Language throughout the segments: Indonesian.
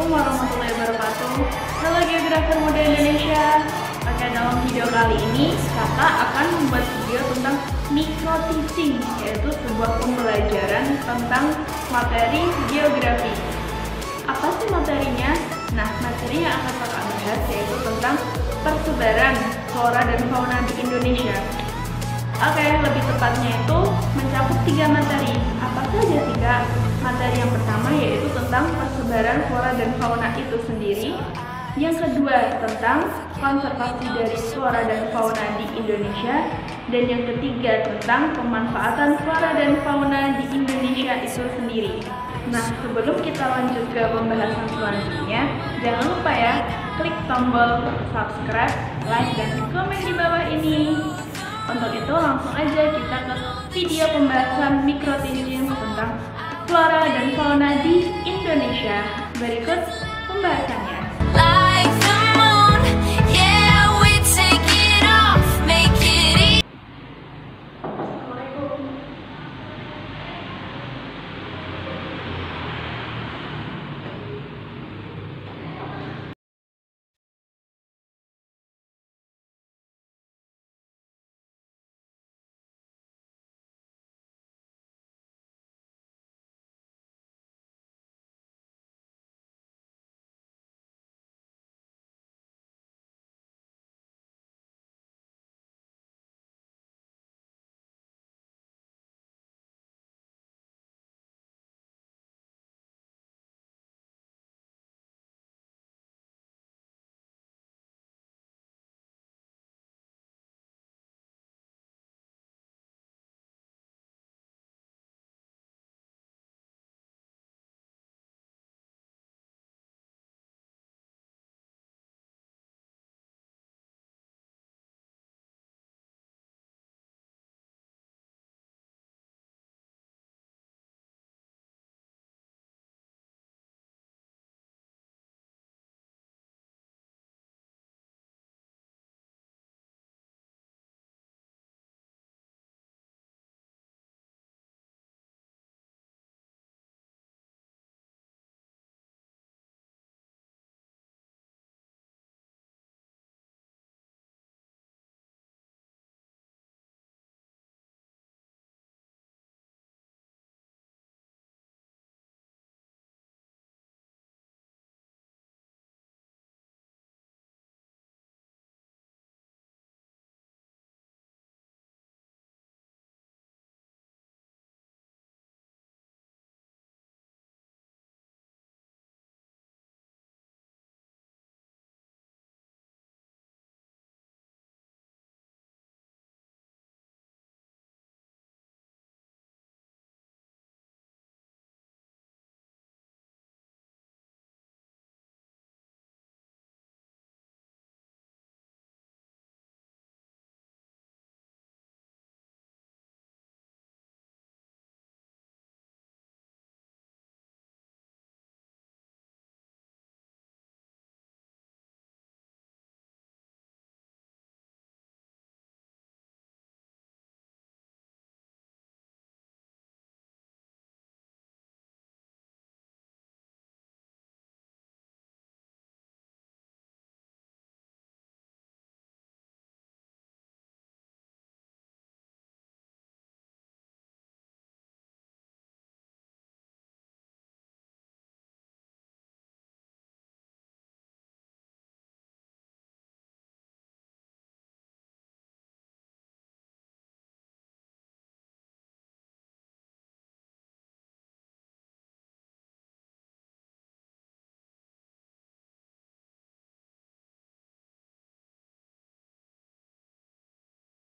Assalamualaikum warahmatullahi wabarakatuh. Halo geografer muda Indonesia. Oke, dalam video kali ini kakak akan membuat video tentang micro teaching, yaitu sebuah pembelajaran tentang materi geografi. Apa sih materinya? Nah, materi yang akan kakak bahas yaitu tentang persebaran flora dan fauna di Indonesia. Oke, lebih tepatnya itu mencakup 3 materi. Apa saja 3? Materi yang pertama yaitu tentang persebaran flora dan fauna itu sendiri. Yang kedua tentang konservasi dari flora dan fauna di Indonesia. Dan yang ketiga tentang pemanfaatan flora dan fauna di Indonesia itu sendiri. Nah, sebelum kita lanjut ke pembahasan selanjutnya, jangan lupa ya, klik tombol subscribe, like, dan komen di bawah ini. Untuk itu langsung aja kita ke video pembahasan micro teaching tentang flora dan fauna di Indonesia. Berikut pembahasannya.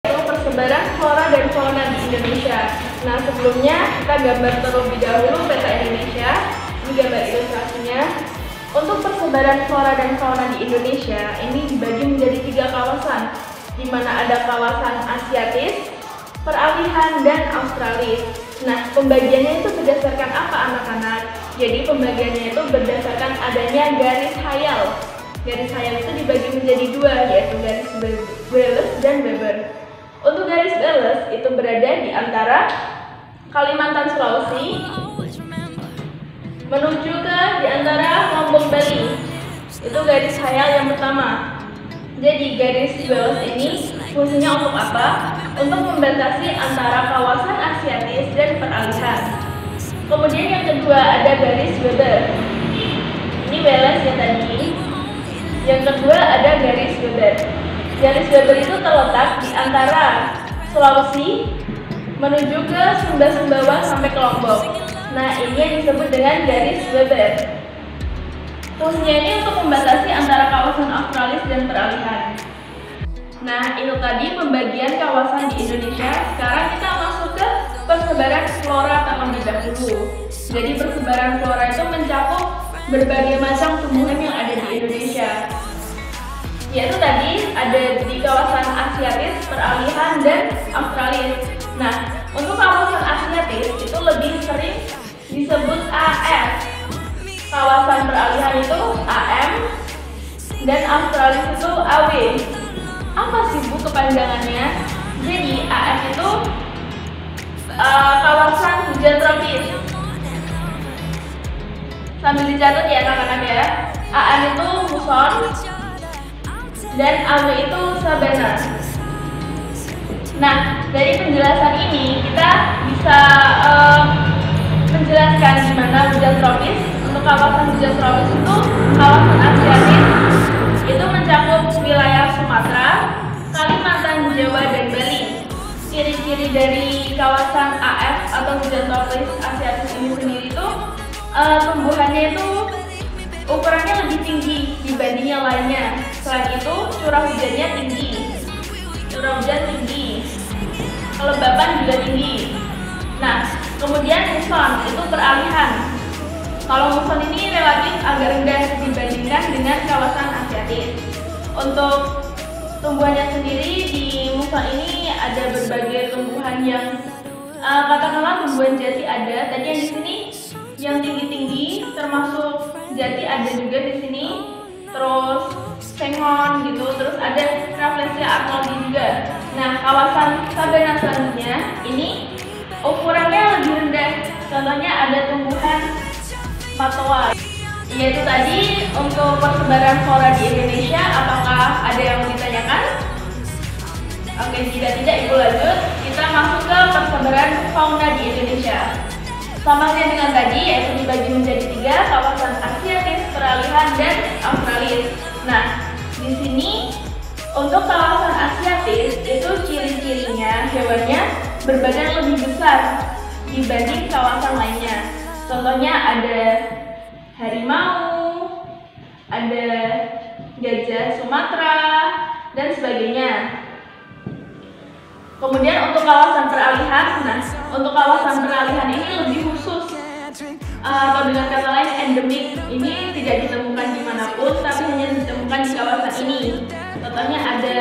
Persebaran flora dan fauna di Indonesia. Nah, sebelumnya kita gambar terlebih dahulu peta Indonesia. Ini gambar ilustrasinya. Untuk persebaran flora dan fauna di Indonesia, ini dibagi menjadi 3 kawasan, di mana ada kawasan Asiatis, Peralihan, dan Australis. Nah, pembagiannya itu berdasarkan apa anak-anak? Jadi pembagiannya itu berdasarkan adanya garis hayal. Garis hayal itu dibagi menjadi 2, yaitu garis Wallace dan Weber. Untuk garis Wallace itu berada di antara Kalimantan Sulawesi, menuju ke di antara kelompok Bali. Itu garis khayal yang pertama. Jadi garis bawah ini fungsinya untuk apa? Untuk membatasi antara kawasan Asiatis dan peralihan. Kemudian yang kedua ada garis Weber. Ini Welles ya tadi. Yang kedua ada garis Weber. Garis Weber itu terletak di antara Sulawesi menuju ke Sumba-Sumbawa sampai ke Lombok. Nah, ini yang disebut dengan garis Weber. Fungsinya ini untuk membatasi antara kawasan Australis dan peralihan. Nah, itu tadi pembagian kawasan di Indonesia. Sekarang kita masuk ke persebaran flora terlebih dahulu. Jadi persebaran flora itu mencakup berbagai macam tumbuhan yang ada di Indonesia. Yaitu tadi ada di kawasan Asiatis, peralihan, dan Australis. Nah, untuk kawasan Asiatis itu lebih sering disebut AS. Kawasan peralihan itu AM dan Australis itu AW. Apa sih Bu kepanjangannya? Jadi AM itu kawasan hujan tropis. Sambil dicatat ya anak-anak ya. AM itu muson dan AW itu sabana. Nah, dari penjelasan ini kita bisa menjelaskan di mana hujan tropis. Untuk kawasan hujan tropis itu kawasan Asiatis itu mencakup wilayah Sumatera, Kalimantan, Jawa, dan Bali. Ciri-ciri dari kawasan AF atau hujan tropis Asiatis ini sendiri itu tumbuhannya itu ukurannya lebih tinggi dibanding yang lainnya. Selain itu curah hujannya tinggi, kelembapan juga tinggi. Nah, kemudian muson itu peralihan. Kalau muson ini relatif agak rendah dibandingkan dengan kawasan Asiatis. Untuk tumbuhannya sendiri di muson ini ada berbagai tumbuhan yang katakanlah tumbuhan jati ada. Tadi yang di sini yang tinggi-tinggi termasuk jati ada juga di sini. Terus sengon gitu, terus ada Rafflesia arnoldi juga. Nah, kawasan sabana selanjutnya ini ukurannya lebih rendah. Contohnya ada tumbuhan matoa. Yaitu tadi untuk persebaran flora di Indonesia. Apakah ada yang ditanyakan? Oke, jika tidak Ibu lanjut. Kita masuk ke persebaran fauna di Indonesia. Sama seperti dengan tadi, yaitu dibagi menjadi 3, kawasan Asiatis, peralihan, dan Australis. Nah, di sini untuk kawasan Asiatis itu ciri-cirinya hewannya berbadan lebih besar dibanding kawasan lainnya. Contohnya ada harimau, ada gajah Sumatera, dan sebagainya. Kemudian untuk kawasan peralihan, nah untuk kawasan peralihan ini lebih khusus atau dengan kata lain endemik. Ini tidak ditemukan dimanapun, tapi hanya ditemukan di kawasan ini. Contohnya ada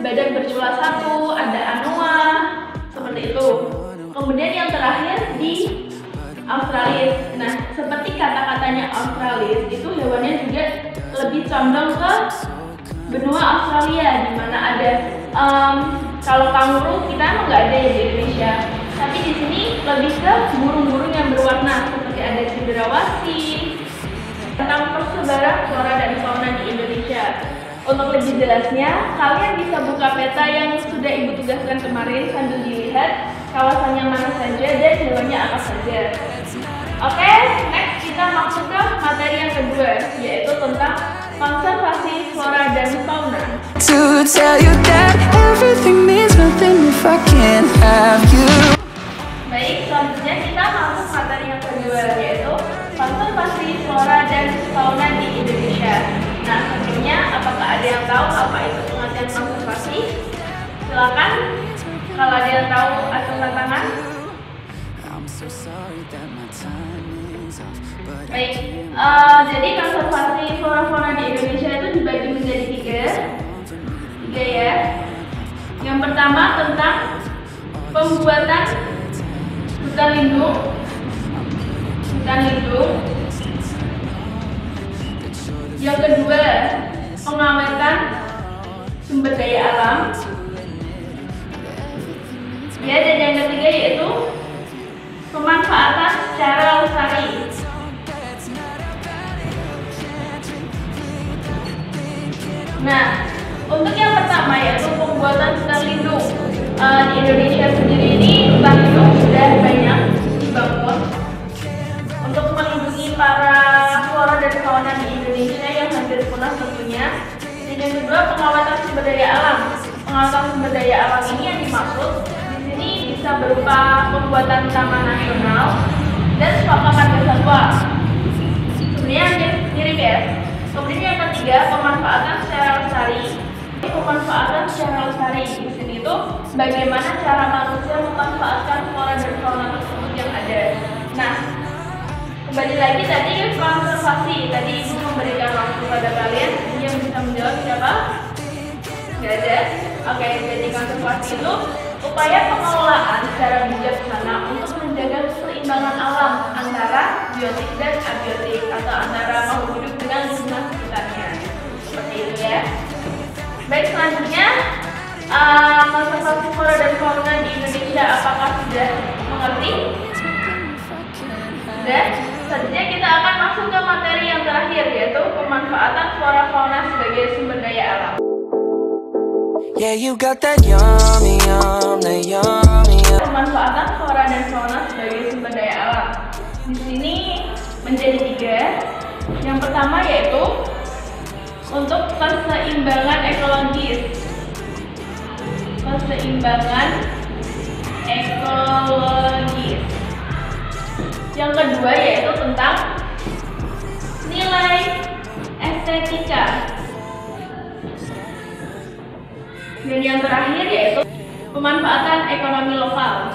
badak bercula 1, ada anoa, seperti itu. Kemudian yang terakhir di Australis. Nah, seperti kata-katanya Australis, itu hewannya juga lebih condong ke benua Australia, di mana ada kalau kanguru kita emang nggak ada ya di Indonesia, tapi di sini lebih ke burung-burung yang berwarna seperti ada cendrawasih. Tentang persebaran flora dan fauna di Indonesia. Untuk lebih jelasnya, kalian bisa buka peta yang sudah Ibu tugaskan kemarin sambil dilihat kawasannya mana saja dan hewannya apa saja. Oke, next kita masuk ke materi yang kedua, yaitu tentang konservasi flora dan fauna. To tell you that everything means nothing if I can't have you. Baik, selanjutnya kita masuk materi yang kedua, yaitu konservasi flora dan fauna di Indonesia. Nah, sebelumnya apakah ada yang tahu apa itu pengertian konservasi? Silakan, kalau ada yang tahu angkat tangan. Baik, jadi konservasi flora-fauna di Indonesia itu dibagi menjadi tiga ya. Yang pertama tentang pembuatan hutan lindung. Yang kedua, pengawetan sumber daya alam. Ya, dan yang ketiga yaitu pemanfaatan secara lestari. Nah, untuk yang pertama yaitu pembuatan hutan lindung. Di Indonesia sendiri ini hutan lindung sudah banyak dibangun untuk melindungi para flora dan fauna di Indonesia yang hampir punah tentunya. Dan yang kedua, pengawasan sumber daya alam. Pengawasan sumber daya alam ini yang dimaksud di sini bisa berupa pembuatan taman nasional dan swaka marga satwa. Sebenarnya mirip ya. Kemudian yang ketiga, pemanfaatan secara lestari. Pemanfaatan secara lestari di sini tuh bagaimana cara manusia memanfaatkan flora dan fauna tersebut yang ada. Nah, kembali lagi tadi konservasi. Tadi Ibu memberikan waktu pada kalian yang bisa menjawab siapa? Gak ada. Oke, jadi konservasi itu upaya pengelolaan secara bijaksana untuk menjaga keseimbangan alam antara biotik dan abiotik atau antara makhluk hidup dengan lingkungan sekitarnya. Seperti itu ya. Baik, selanjutnya konservasi flora dan fauna di Indonesia apakah sudah mengerti? Sudah. Selanjutnya kita akan masuk ke materi yang terakhir yaitu pemanfaatan flora fauna sebagai sumber daya alam. Yeah, you got that yummy, yummy. Pemanfaatan flora dan fauna sebagai sumber daya alam. Di sini menjadi 3. Yang pertama yaitu untuk keseimbangan ekologis. Keseimbangan ekologis. Yang kedua yaitu tentang nilai estetika. Dan yang terakhir yaitu pemanfaatan ekonomi lokal.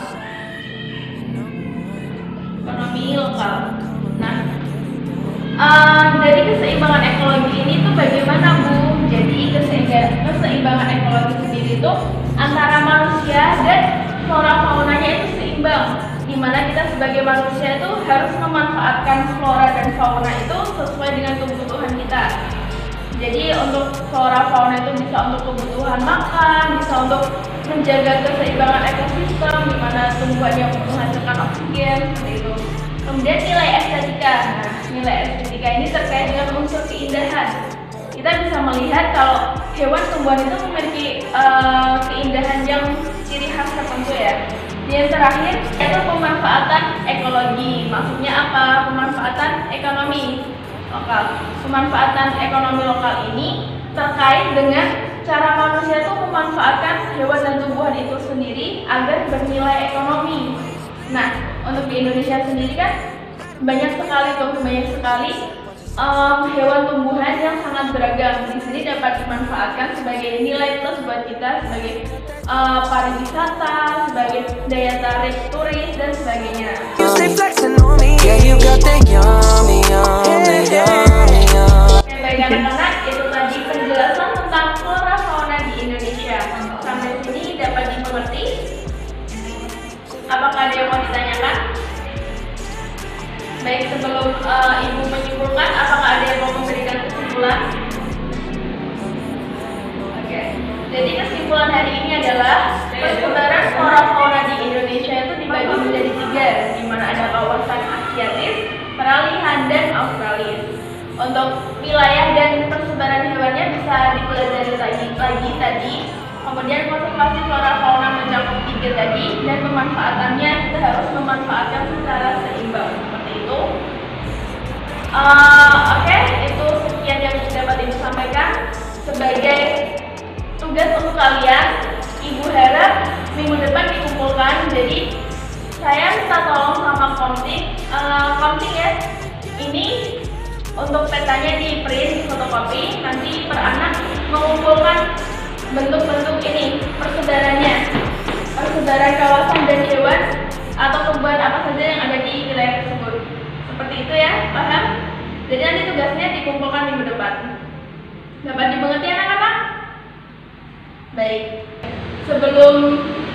Ekonomi lokal. Nah, dari keseimbangan ekologi ini tuh bagaimana Bu? Jadi keseimbangan ekologi sendiri itu antara manusia dan flora faunanya itu seimbang. Dimana kita sebagai manusia itu harus memanfaatkan flora dan fauna itu sesuai dengan kebutuhan kita. Jadi untuk flora fauna itu bisa untuk kebutuhan makan, bisa untuk menjaga keseimbangan ekosistem, di mana tumbuhan yang menghasilkan oksigen, seperti itu. Kemudian nilai estetika. Nah, nilai estetika ini terkait dengan unsur keindahan. Kita bisa melihat kalau hewan tumbuhan itu memiliki keindahan yang ciri khas tertentu ya. Yang terakhir yaitu pemanfaatan ekologi. Maksudnya apa? Pemanfaatan ekonomi lokal. Pemanfaatan ekonomi lokal ini terkait dengan cara manusia itu memanfaatkan hewan dan tumbuhan itu sendiri agar bernilai ekonomi. Nah, untuk di Indonesia sendiri kan banyak sekali hewan tumbuhan yang sangat beragam. Di sini dapat dimanfaatkan sebagai nilai plus buat kita sebagai pariwisata, sebagai daya tarik turis dan sebagainya. Baik anak-anak, itu tadi penjelasan tentang flora fauna di Indonesia. Sampai sini dapat dimengerti? Apakah ada yang mau ditanyakan? Baik, sebelum Ibu menyimpulkan, apakah ada yang mau memberikan kesimpulan? Oke, jadi kesimpulan hari ini adalah persebaran flora fauna di Indonesia itu dibagi menjadi 3, di mana ada kawasan Asiatis, peralihan, dan Australis. Untuk wilayah dan persebaran hewannya bisa dipelajari lagi tadi. Kemudian konservasi flora fauna mencakup 3 tadi, dan pemanfaatannya kita harus memanfaatkan secara seimbang seperti itu. Oke, itu sekian yang dapat Ibu sampaikan. Sebagai tugas untuk kalian, Ibu harap minggu depan dikumpulkan. Jadi saya minta tolong sama Komting ya. Ini untuk petanya di print, di fotokopi. Nanti per anak mengumpulkan bentuk-bentuk ini, persebaran kawasan dan hewan atau tumbuhan apa saja yang ada di wilayah tersebut. Seperti itu ya, paham? Jadi nanti tugasnya dikumpulkan minggu depan. Dapat dimengerti anak-anak? Baik, sebelum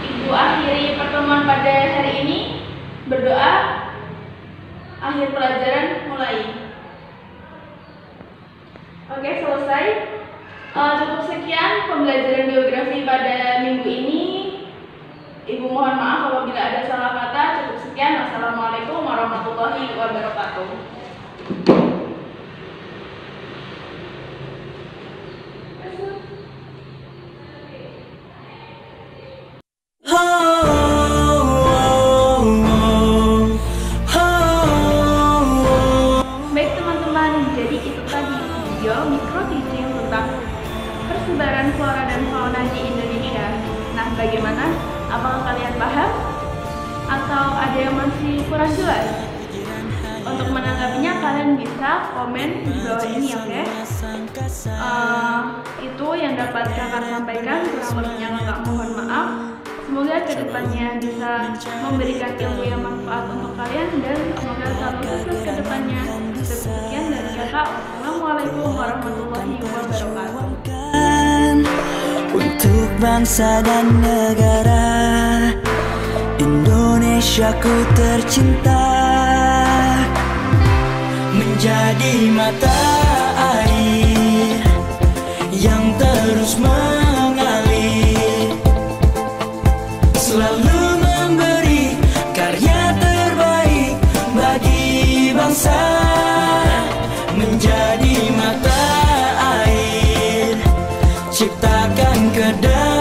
Ibu akhiri pertemuan pada hari ini, berdoa akhir pelajaran mulai. Oke, selesai. Cukup sekian pembelajaran geografi pada minggu ini. Ibu mohon maaf apabila ada salah kata. Cukup sekian. Wassalamualaikum warahmatullahi wabarakatuh. flora dan fauna di Indonesia. Nah, bagaimana? Apakah kalian paham? Atau ada yang masih kurang jelas? Untuk menanggapinya kalian bisa komen di bawah ini, oke? Itu yang dapat kakak sampaikan, kurang lebihnya kakak mohon maaf. Semoga kedepannya bisa memberikan ilmu yang manfaat untuk kalian dan semoga selalu sukses kedepannya. Sekian dari kakak. Wassalamualaikum warahmatullahi wabarakatuh. Untuk bangsa dan negara Indonesiaku tercinta, menjadi mata air yang terus mengalir, selalu memberi karya terbaik bagi bangsa, menjadi mata air, ciptakan kedamaian.